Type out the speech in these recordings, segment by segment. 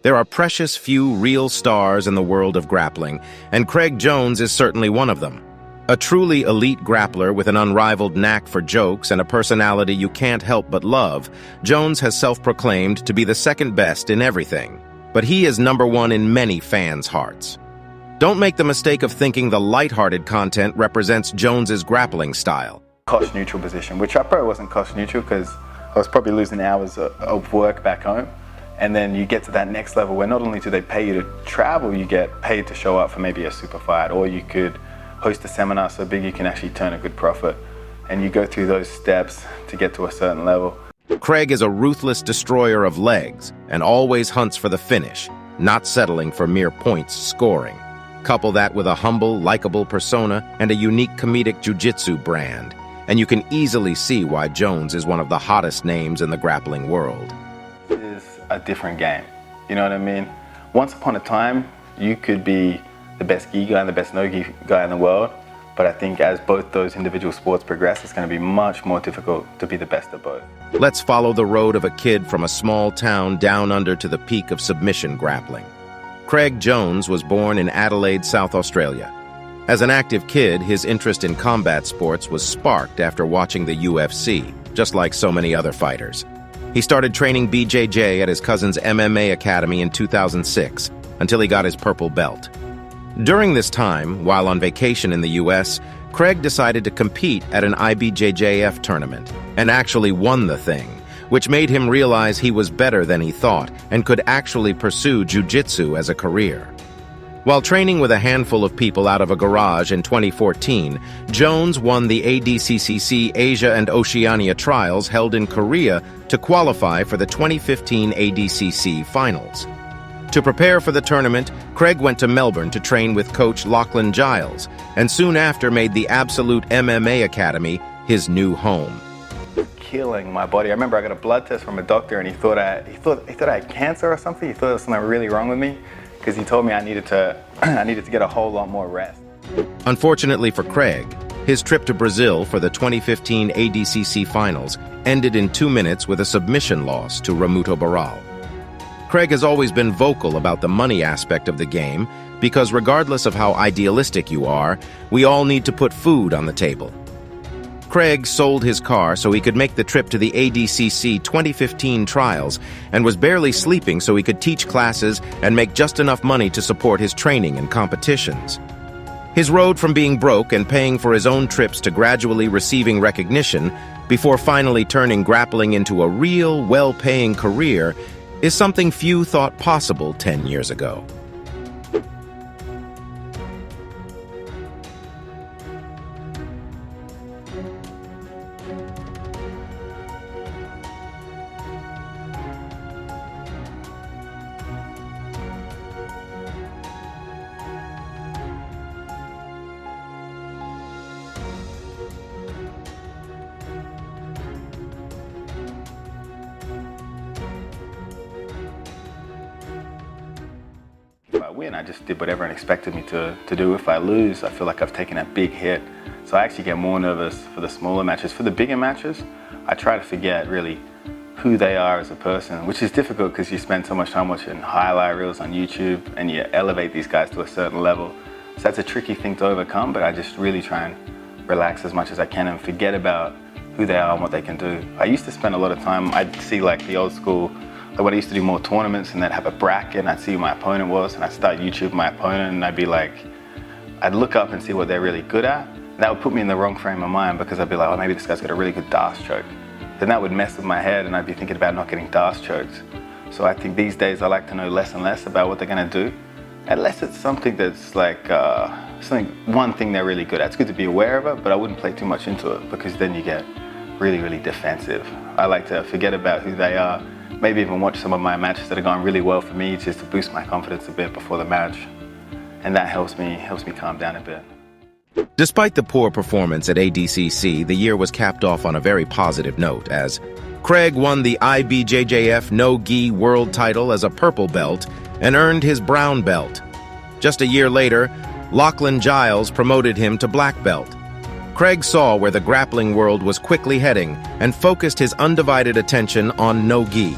There are precious few real stars in the world of grappling, and Craig Jones is certainly one of them. A truly elite grappler with an unrivaled knack for jokes and a personality you can't help but love, Jones has self-proclaimed to be the second best in everything. But he is number one in many fans' hearts. Don't make the mistake of thinking the lighthearted content represents Jones's grappling style. Cost-neutral position, which I probably wasn't cost-neutral because I was probably losing hours of work back home. And then you get to that next level where not only do they pay you to travel, you get paid to show up for maybe a super fight, or you could host a seminar so big you can actually turn a good profit. And you go through those steps to get to a certain level. Craig is a ruthless destroyer of legs and always hunts for the finish, not settling for mere points scoring. Couple that with a humble, likable persona and a unique comedic jiu-jitsu brand, and you can easily see why Jones is one of the hottest names in the grappling world. It is a different game, you know what I mean? Once upon a time, you could be the best gi guy and the best no-gi guy in the world, but I think as both those individual sports progress, it's going to be much more difficult to be the best at both. Let's follow the road of a kid from a small town down under to the peak of submission grappling. Craig Jones was born in Adelaide, South Australia. As an active kid, his interest in combat sports was sparked after watching the UFC, just like so many other fighters. He started training BJJ at his cousin's MMA academy in 2006, until he got his purple belt. During this time, while on vacation in the US, Craig decided to compete at an IBJJF tournament, and actually won the thing, which made him realize he was better than he thought and could actually pursue jiu-jitsu as a career. While training with a handful of people out of a garage in 2014, Jones won the ADCCC Asia and Oceania trials held in Korea to qualify for the 2015 ADCC finals. To prepare for the tournament, Craig went to Melbourne to train with coach Lachlan Giles, and soon after made the Absolute MMA Academy his new home. Killing my body. I remember I got a blood test from a doctor, and he thought I had cancer or something. He thought there was something really wrong with me because he told me I needed to get a whole lot more rest. Unfortunately for Craig, his trip to Brazil for the 2015 ADCC finals ended in 2 minutes with a submission loss to Ramuto Barral. Craig has always been vocal about the money aspect of the game because regardless of how idealistic you are, we all need to put food on the table. Craig sold his car so he could make the trip to the ADCC 2015 trials and was barely sleeping so he could teach classes and make just enough money to support his training and competitions. His road from being broke and paying for his own trips to gradually receiving recognition before finally turning grappling into a real, well-paying career is something few thought possible 10 years ago. If I win, I just did what everyone expected me to do. If I lose, I feel like I've taken a big hit. So I actually get more nervous for the smaller matches. For the bigger matches, I try to forget really who they are as a person, which is difficult because you spend so much time watching highlight reels on YouTube and you elevate these guys to a certain level. So that's a tricky thing to overcome, but I just really try and relax as much as I can and forget about who they are and what they can do. I used to spend a lot of time, I'd see like the old school, like when I used to do more tournaments and they'd have a bracket and I'd see who my opponent was and I'd start YouTube my opponent and I'd be like, I'd look up and see what they're really good at. That would put me in the wrong frame of mind because I'd be like, oh, maybe this guy's got a really good D'Arce choke. Then that would mess with my head and I'd be thinking about not getting D'Arce chokes. So I think these days I like to know less and less about what they're gonna do, unless it's something that's like, one thing they're really good at. It's good to be aware of it, but I wouldn't play too much into it because then you get really, really defensive. I like to forget about who they are, maybe even watch some of my matches that have gone really well for me just to boost my confidence a bit before the match. And that helps me calm down a bit. Despite the poor performance at ADCC, the year was capped off on a very positive note as Craig won the IBJJF No-Gi World title as a purple belt and earned his brown belt. Just a year later, Lachlan Giles promoted him to black belt. Craig saw where the grappling world was quickly heading and focused his undivided attention on no-gi.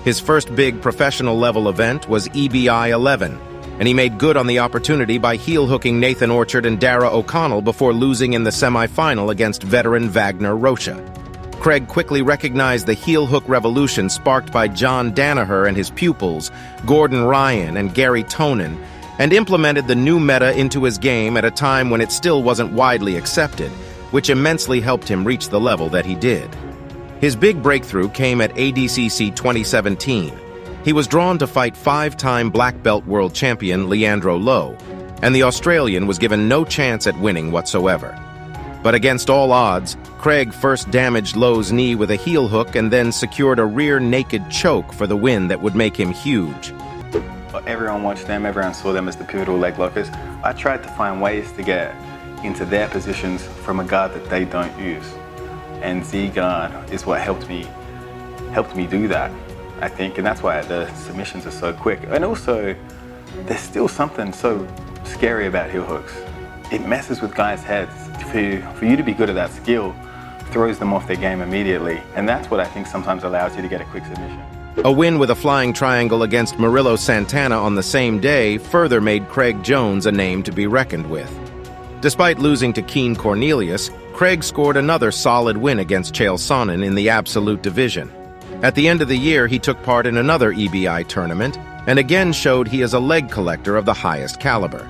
His first big professional-level event was EBI 11, and he made good on the opportunity by heel-hooking Nathan Orchard and Dara O'Connell before losing in the semi-final against veteran Wagner Rocha. Craig quickly recognized the heel-hook revolution sparked by John Danaher and his pupils, Gordon Ryan and Gary Tonin, and implemented the new meta into his game at a time when it still wasn't widely accepted, which immensely helped him reach the level that he did. His big breakthrough came at ADCC 2017. He was drawn to fight five-time black belt world champion Leandro Lo, and the Australian was given no chance at winning whatsoever. But against all odds, Craig first damaged Lo's knee with a heel hook and then secured a rear naked choke for the win that would make him huge. Everyone watched them, everyone saw them as the pivotal leg lockers. I tried to find ways to get into their positions from a guard that they don't use. And Z-guard is what helped me do that, I think, and that's why the submissions are so quick. And also, there's still something so scary about heel hooks. It messes with guys' heads. For you to be good at that skill, throws them off their game immediately, and that's what I think sometimes allows you to get a quick submission. A win with a flying triangle against Murillo Santana on the same day further made Craig Jones a name to be reckoned with. Despite losing to Keen Cornelius, Craig scored another solid win against Chael Sonnen in the absolute division. At the end of the year, he took part in another EBI tournament and again showed he is a leg collector of the highest caliber.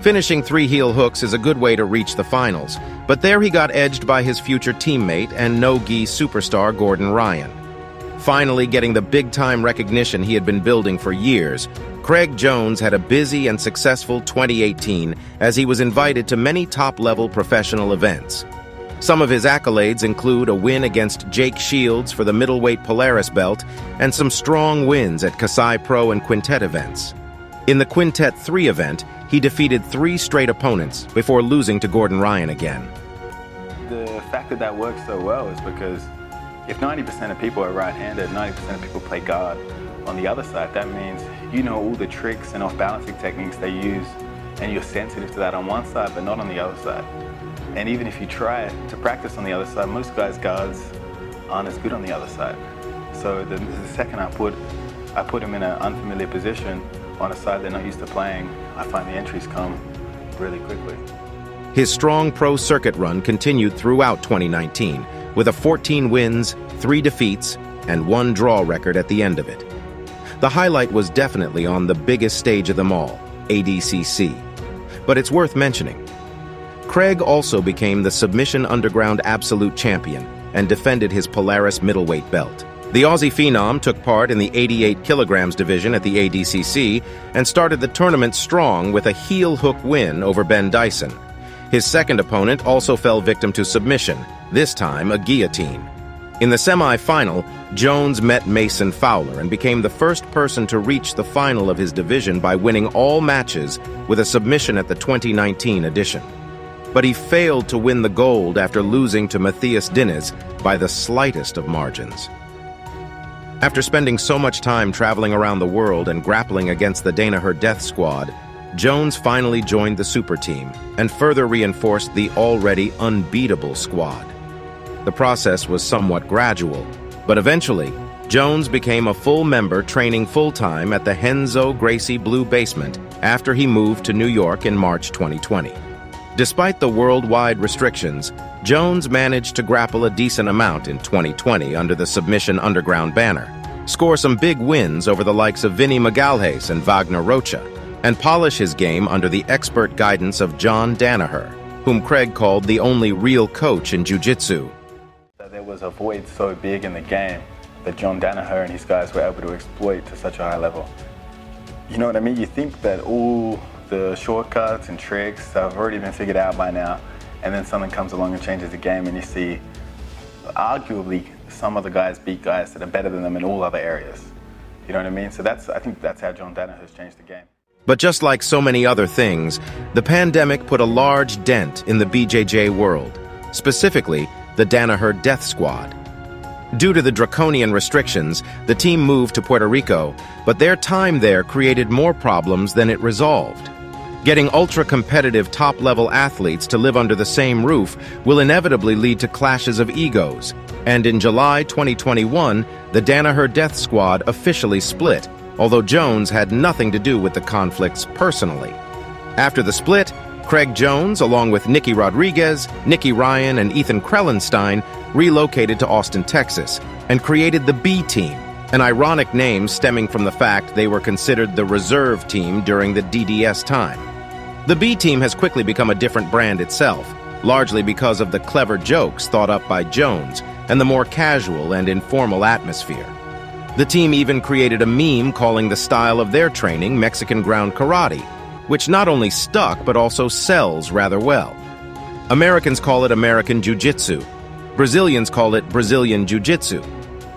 Finishing 3 heel hooks is a good way to reach the finals, but there he got edged by his future teammate and no-gi superstar Gordon Ryan. Finally getting the big-time recognition he had been building for years, Craig Jones had a busy and successful 2018 as he was invited to many top-level professional events. Some of his accolades include a win against Jake Shields for the middleweight Polaris belt and some strong wins at Kasai Pro and Quintet events. In the Quintet 3 event, he defeated 3 straight opponents before losing to Gordon Ryan again. The fact that works so well is because if 90% of people are right-handed, 90% of people play guard on the other side, that means you know all the tricks and off-balancing techniques they use, and you're sensitive to that on one side, but not on the other side. And even if you try to practice on the other side, most guys' guards aren't as good on the other side. So the second I put them in an unfamiliar position on a side they're not used to playing, I find the entries come really quickly. His strong pro circuit run continued throughout 2019, with a 14 wins, 3 defeats, and 1 draw record at the end of it. The highlight was definitely on the biggest stage of them all, ADCC. But it's worth mentioning. Craig also became the Submission Underground Absolute Champion and defended his Polaris middleweight belt. The Aussie Phenom took part in the 88 kilograms division at the ADCC and started the tournament strong with a heel hook win over Ben Dyson. His second opponent also fell victim to submission, this time a guillotine. In the semi-final, Jones met Mason Fowler and became the first person to reach the final of his division by winning all matches with a submission at the 2019 edition. But he failed to win the gold after losing to Matthias Diniz by the slightest of margins. After spending so much time traveling around the world and grappling against the Danaher Death Squad, Jones finally joined the super team and further reinforced the already unbeatable squad. The process was somewhat gradual, but eventually, Jones became a full member training full-time at the Renzo Gracie Blue Basement after he moved to New York in March 2020. Despite the worldwide restrictions, Jones managed to grapple a decent amount in 2020 under the Submission Underground banner, score some big wins over the likes of Vinny Magalhaes and Wagner Rocha, and polish his game under the expert guidance of John Danaher, whom Craig called the only real coach in jiu-jitsu. There was a void so big in the game that John Danaher and his guys were able to exploit to such a high level. You know what I mean? You think that all the shortcuts and tricks have already been figured out by now, and then someone comes along and changes the game, and you see arguably some of the guys beat guys that are better than them in all other areas. You know what I mean? So I think that's how John Danaher has changed the game. But just like so many other things, the pandemic put a large dent in the BJJ world, specifically the Danaher Death Squad. Due to the draconian restrictions, the team moved to Puerto Rico, but their time there created more problems than it resolved. Getting ultra-competitive top-level athletes to live under the same roof will inevitably lead to clashes of egos, And in July 2021, the Danaher Death Squad officially split, although Jones had nothing to do with the conflicts personally. After the split, Craig Jones, along with Nicky Rodriguez, Nicky Ryan, and Ethan Krellenstein, relocated to Austin, Texas, and created the B Team, an ironic name stemming from the fact they were considered the reserve team during the DDS time. The B Team has quickly become a different brand itself, largely because of the clever jokes thought up by Jones and the more casual and informal atmosphere. The team even created a meme calling the style of their training Mexican ground karate, which not only stuck but also sells rather well. Americans call it American Jiu-Jitsu. Brazilians call it Brazilian Jiu-Jitsu.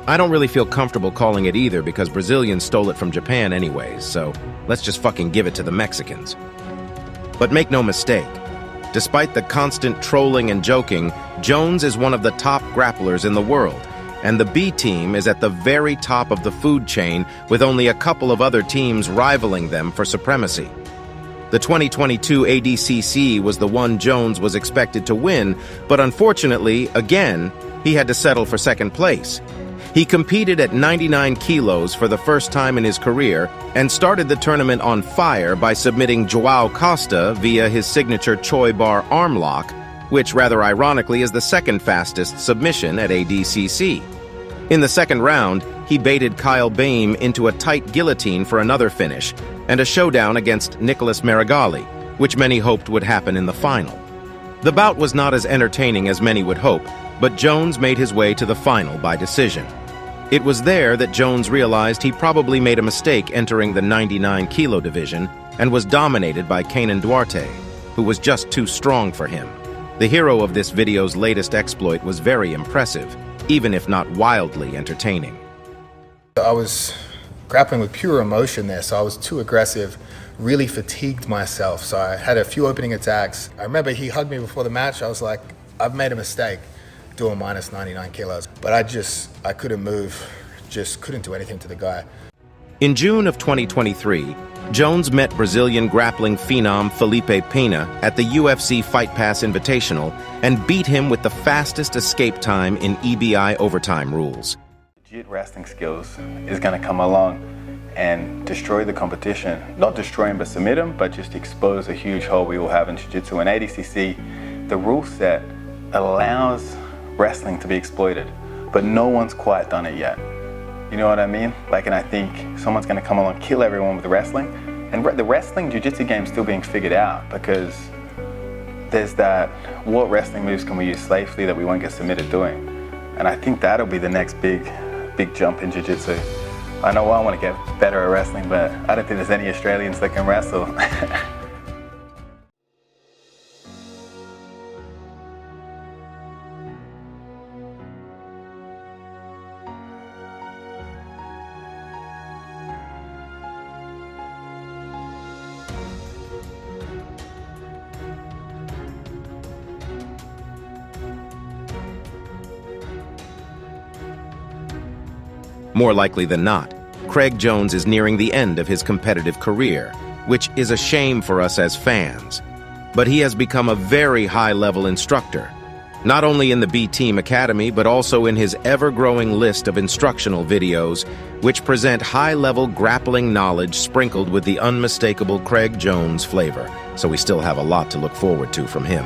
I don't really feel comfortable calling it either because Brazilians stole it from Japan anyways, so let's just fucking give it to the Mexicans. But make no mistake, despite the constant trolling and joking, Jones is one of the top grapplers in the world, and the B Team is at the very top of the food chain with only a couple of other teams rivaling them for supremacy. The 2022 ADCC was the one Jones was expected to win, but unfortunately, again, he had to settle for second place. He competed at 99 kilos for the first time in his career and started the tournament on fire by submitting Joao Costa via his signature Choi Bar arm lock, which rather ironically is the second fastest submission at ADCC. In the second round, he baited Kyle Baim into a tight guillotine for another finish, and a showdown against Nicholas Marigali, which many hoped would happen in the final. The bout was not as entertaining as many would hope, but Jones made his way to the final by decision. It was there that Jones realized he probably made a mistake entering the 99-kilo division and was dominated by Kaynan Duarte, who was just too strong for him. The hero of this video's latest exploit was very impressive, even if not wildly entertaining. I was grappling with pure emotion there, so I was too aggressive, really fatigued myself, so I had a few opening attacks. I remember he hugged me before the match. I was like, I've made a mistake doing minus 99 kilos, but I couldn't move, just couldn't do anything to the guy. In June of 2023, Jones met Brazilian grappling phenom Felipe Pena at the UFC Fight Pass Invitational and beat him with the fastest escape time in EBI overtime rules. Legit wrestling skills is going to come along and destroy the competition. Not destroy him, but submit him, but just expose a huge hole we all have in Jiu-Jitsu. And ADCC, the rule set allows wrestling to be exploited, but no one's quite done it yet. You know what I mean? And I think someone's going to come along, kill everyone with wrestling. And the wrestling Jiu-Jitsu game is still being figured out because there's that, what wrestling moves can we use safely that we won't get submitted doing? And I think that'll be the next big jump in Jiu-Jitsu. I know I want to get better at wrestling, but I don't think there's any Australians that can wrestle. More likely than not, Craig Jones is nearing the end of his competitive career, which is a shame for us as fans. But he has become a very high-level instructor, not only in the B Team Academy, but also in his ever-growing list of instructional videos, which present high-level grappling knowledge sprinkled with the unmistakable Craig Jones flavor. So we still have a lot to look forward to from him.